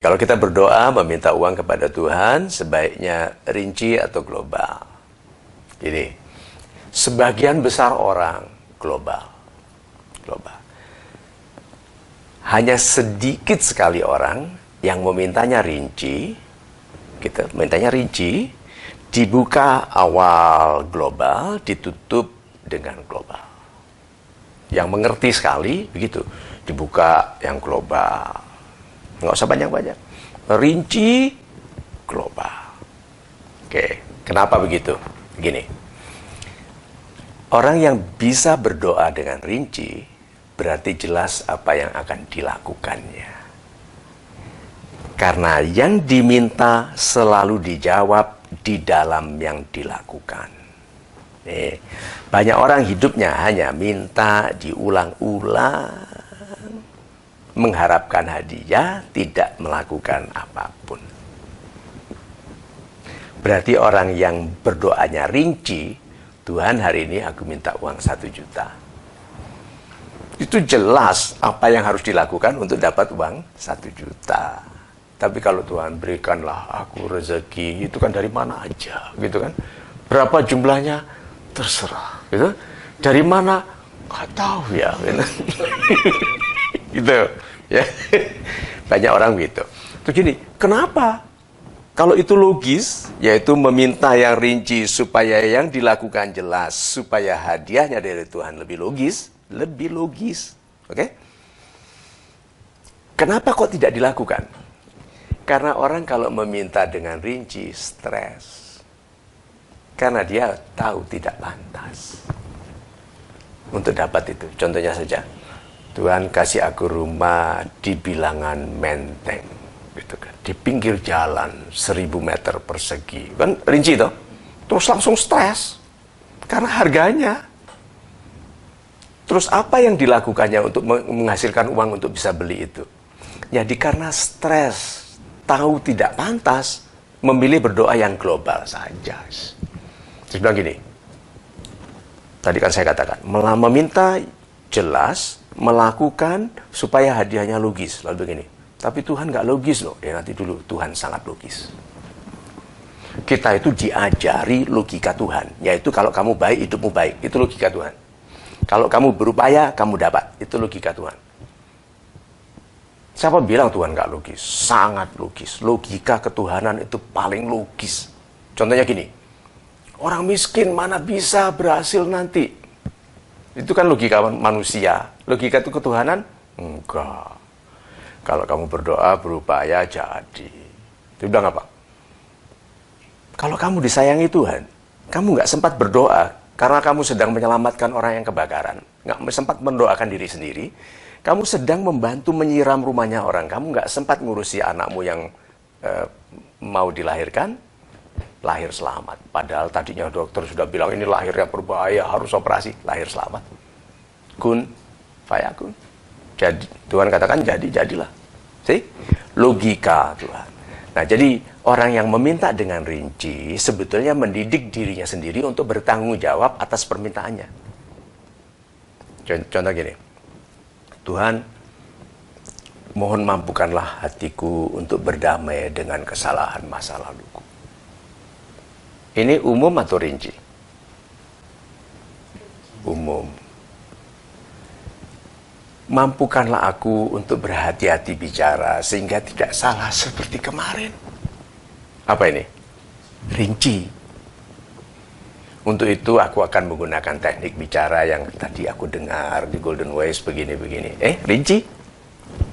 Kalau kita berdoa meminta uang kepada Tuhan, sebaiknya rinci atau global. Jadi, sebagian besar orang global. Hanya sedikit sekali orang yang memintanya rinci, kita mintanya rinci, dibuka awal global, ditutup dengan global. Yang mengerti sekali, begitu. Dibuka yang global. Nggak usah banyak-banyak. Rinci, global. Oke, kenapa begitu? Begini. Orang yang bisa berdoa dengan rinci, berarti jelas apa yang akan dilakukannya. Karena yang diminta selalu dijawab di dalam yang dilakukan. Banyak orang hidupnya hanya minta diulang-ulang, mengharapkan hadiah, tidak melakukan apapun. Berarti orang yang berdoanya rinci, Tuhan hari ini aku minta uang 1 juta. Itu jelas apa yang harus dilakukan untuk dapat uang 1 juta. Tapi kalau Tuhan berikanlah aku rezeki, itu kan dari mana aja, gitu kan? Berapa jumlahnya? Terserah, gitu. Dari mana? Nggak tahu ya, gitu. Gitu, ya. Banyak orang gitu. Terus gini, kenapa? Kalau itu logis, yaitu meminta yang rinci supaya yang dilakukan jelas, supaya hadiahnya dari Tuhan lebih logis, oke? Kenapa kok tidak dilakukan? Karena orang kalau meminta dengan rinci, stres. Karena dia tahu tidak pantas untuk dapat itu. Contohnya saja, Tuhan kasih aku rumah di bilangan Menteng, gitu kan, di pinggir jalan 1000 meter persegi, kan rinci toh. Terus langsung stres karena harganya. Terus apa yang dilakukannya untuk menghasilkan uang untuk bisa beli itu? Jadi karena stres, tahu tidak pantas, memilih berdoa yang global saja. Terus bilang gini, tadi kan saya katakan, meminta jelas, melakukan supaya hadiahnya logis. Lalu begini, tapi Tuhan nggak logis loh. Ya nanti dulu, Tuhan sangat logis. Kita itu diajari logika Tuhan, yaitu kalau kamu baik, hidupmu baik. Itu logika Tuhan. Kalau kamu berupaya, kamu dapat. Itu logika Tuhan. Siapa bilang Tuhan nggak logis? Sangat logis. Logika ketuhanan itu paling logis. Contohnya gini, orang miskin mana bisa berhasil nanti? Itu kan logika manusia. Logika itu ketuhanan? Enggak. Kalau kamu berdoa, berupaya, jadi. Dia bilang apa? Kalau kamu disayangi Tuhan, kamu nggak sempat berdoa karena kamu sedang menyelamatkan orang yang kebakaran. Nggak sempat mendoakan diri sendiri. Kamu sedang membantu menyiram rumahnya orang. Kamu nggak sempat ngurusi anakmu yang mau dilahirkan. Lahir selamat. Padahal tadinya dokter sudah bilang ini lahirnya berbahaya, harus operasi. Lahir selamat. Kun, fayakun. Jadi, Tuhan katakan jadilah. See? Logika Tuhan. Nah, jadi orang yang meminta dengan rinci sebetulnya mendidik dirinya sendiri untuk bertanggung jawab atas permintaannya. Contoh gini, Tuhan, mohon mampukanlah hatiku untuk berdamai dengan kesalahan masa laluku. Ini umum atau rinci? Umum. Mampukanlah aku untuk berhati-hati bicara sehingga tidak salah seperti kemarin. Apa ini? Rinci. Untuk itu aku akan menggunakan teknik bicara yang tadi aku dengar di Golden Ways begini-begini. Rinci.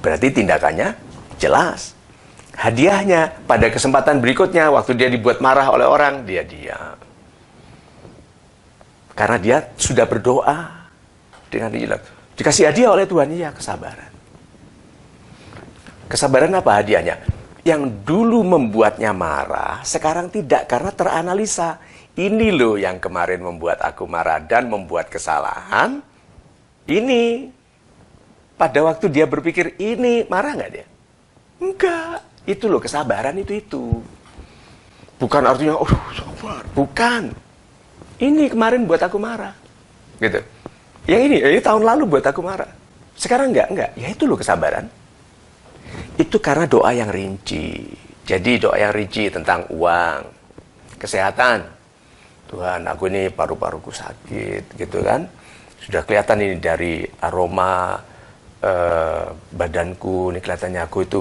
Berarti tindakannya jelas. Hadiahnya pada kesempatan berikutnya waktu dia dibuat marah oleh orang, dia diam. Karena dia sudah berdoa dengan jelas. Dikasih hadiah oleh Tuhan, iya, kesabaran. Kesabaran apa hadiahnya? Yang dulu membuatnya marah, sekarang tidak karena teranalisa. Ini loh yang kemarin membuat aku marah dan membuat kesalahan. Ini. Pada waktu dia berpikir, ini marah nggak dia? Enggak. Itu loh kesabaran itu. Bukan artinya, sabar. Bukan. Ini kemarin buat aku marah. Gitu. Yang ini tahun lalu buat aku marah. Sekarang enggak. Ya itu loh kesabaran. Itu karena doa yang rinci. Jadi doa yang rinci tentang uang, kesehatan. Tuhan, aku ini paru-paruku sakit, gitu kan. Sudah kelihatan ini dari aroma badanku, ini kelihatannya aku itu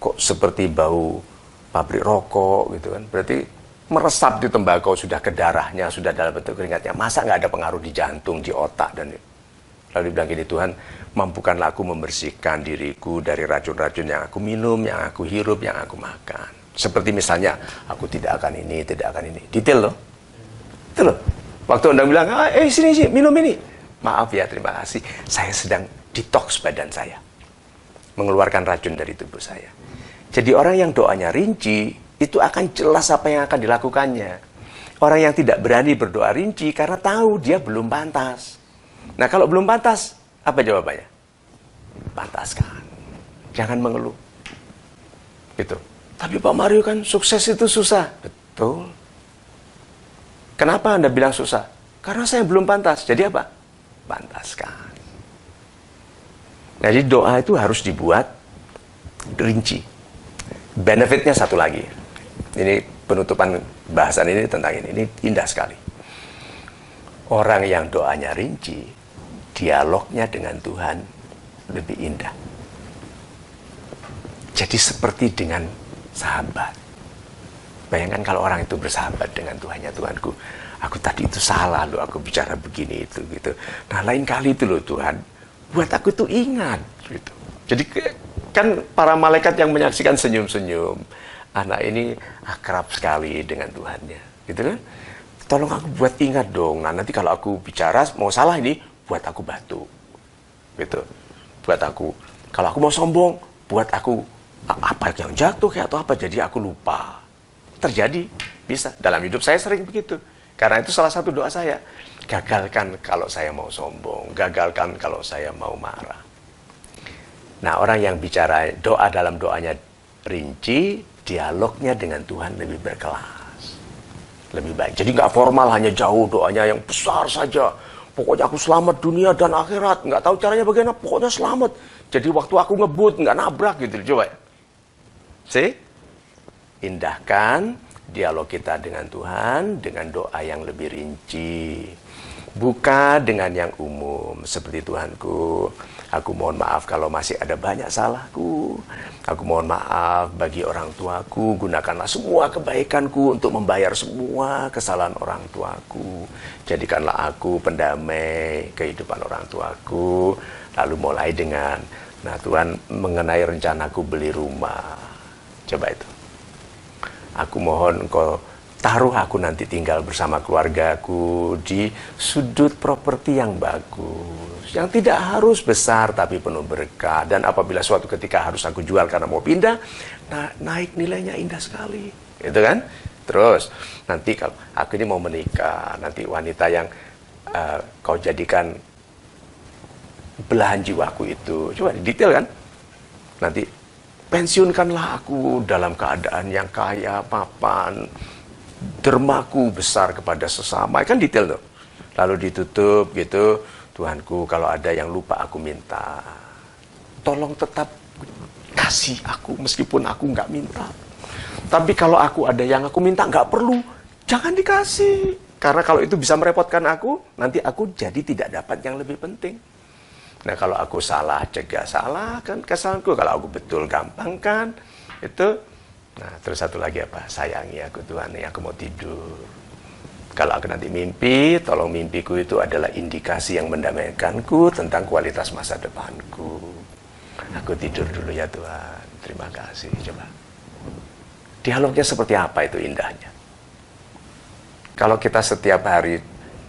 kok seperti bau pabrik rokok, gitu kan. Berarti meresap di tembakau, sudah ke darahnya, sudah dalam bentuk keringatnya. Masa nggak ada pengaruh di jantung, di otak, dan lalu dibilang gini, Tuhan, mampukanlah aku membersihkan diriku dari racun-racun yang aku minum, yang aku hirup, yang aku makan. Seperti misalnya, aku tidak akan ini, tidak akan ini. Detail loh. Itu loh. Waktu Anda bilang, sini, minum ini. Maaf ya, terima kasih. Saya sedang detox badan saya. Mengeluarkan racun dari tubuh saya. Jadi orang yang doanya rinci, itu akan jelas apa yang akan dilakukannya. Orang yang tidak berani berdoa rinci, karena tahu dia belum pantas. Nah, kalau belum pantas, apa jawabannya? Pantaskan. Jangan mengeluh. Gitu. Tapi Pak Mario kan sukses itu susah. Betul. Kenapa Anda bilang susah? Karena saya belum pantas. Jadi apa? Pantaskan. Jadi doa itu harus dibuat rinci. Benefitnya satu lagi. Ini penutupan bahasan ini tentang ini. Ini indah sekali. Orang yang doanya rinci, dialognya dengan Tuhan lebih indah. Jadi seperti dengan sahabat. Bayangkan kalau orang itu bersahabat dengan Tuhannya, Tuhanku, aku tadi itu salah loh, aku bicara begini itu gitu. Nah, lain kali itu loh Tuhan, buat aku tuh ingat gitu. Jadi kan para malaikat yang menyaksikan senyum-senyum, anak ini akrab sekali dengan Tuhannya, gitu kan? Tolong aku buat ingat dong. Nah, nanti kalau aku bicara mau salah ini, buat aku batu. Gitu. Buat aku. Kalau aku mau sombong, buat aku apa yang jatuh kayak atau apa, jadi aku lupa. Terjadi, bisa. Dalam hidup saya sering begitu. Karena itu salah satu doa saya. Gagalkan kalau saya mau sombong, gagalkan kalau saya mau marah. Nah, orang yang bicara doa dalam doanya rinci, dialognya dengan Tuhan lebih berkelas. Lebih baik. Jadi nggak formal, hanya jauh doanya yang besar saja. Pokoknya aku selamat dunia dan akhirat. Nggak tahu caranya bagaimana, pokoknya selamat. Jadi waktu aku ngebut, nggak nabrak gitu. Coba. See? Indahkan dialog kita dengan Tuhan dengan doa yang lebih rinci. Buka dengan yang umum. Seperti Tuhanku, aku mohon maaf kalau masih ada banyak salahku. Aku mohon maaf bagi orang tuaku. Gunakanlah semua kebaikanku untuk membayar semua kesalahan orang tuaku. Jadikanlah aku pendamai kehidupan orang tuaku. Lalu mulai dengan, nah Tuhan, mengenai rencanaku beli rumah. Coba itu. Aku mohon Engkau taruh aku nanti tinggal bersama keluargaku di sudut properti yang bagus, yang tidak harus besar tapi penuh berkah. Dan apabila suatu ketika harus aku jual karena mau pindah, nah, naik nilainya indah sekali, gitu kan? Terus nanti kalau aku ini mau menikah, nanti wanita yang kau jadikan belahan jiwaku itu, coba detail kan? Nanti pensiunkanlah aku dalam keadaan yang kaya, mapan, dermaku besar kepada sesama, kan detail tuh. Lalu ditutup gitu, Tuhanku, kalau ada yang lupa aku minta, tolong tetap kasih aku meskipun aku nggak minta. Tapi kalau aku ada yang aku minta nggak perlu, jangan dikasih. Karena kalau itu bisa merepotkan aku, nanti aku jadi tidak dapat yang lebih penting. Nah, kalau aku salah, cegah salah kan kesalahanku. Kalau aku betul, gampang kan itu. Nah, terus satu lagi apa? Sayangi aku Tuhan, aku mau tidur. Kalau aku nanti mimpi, tolong mimpiku itu adalah indikasi yang mendamaikanku tentang kualitas masa depanku. Aku tidur dulu ya Tuhan. Terima kasih. Coba. Dialognya seperti apa itu indahnya? Kalau kita setiap hari,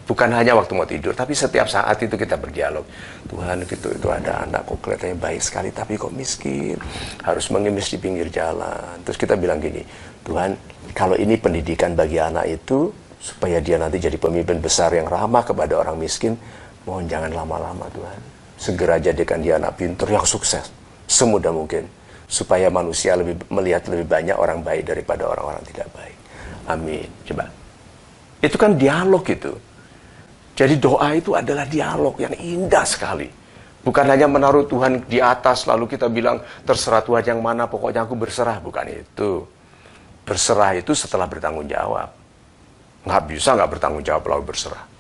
bukan hanya waktu mau tidur, tapi setiap saat itu kita berdialog. Tuhan, itu ada anak kok kelihatannya baik sekali, tapi kok miskin. Harus mengemis di pinggir jalan. Terus kita bilang gini, Tuhan, kalau ini pendidikan bagi anak itu, supaya dia nanti jadi pemimpin besar yang ramah kepada orang miskin, mohon jangan lama-lama Tuhan. Segera jadikan dia anak pintar yang sukses. Semudah mungkin. Supaya manusia melihat lebih banyak orang baik daripada orang-orang tidak baik. Amin. Coba. Itu kan dialog itu. Jadi doa itu adalah dialog yang indah sekali. Bukan hanya menaruh Tuhan di atas, lalu kita bilang, terserah Tuhan yang mana, pokoknya aku berserah. Bukan itu. Berserah itu setelah bertanggung jawab. Nggak bisa nggak bertanggung jawab lalu berserah.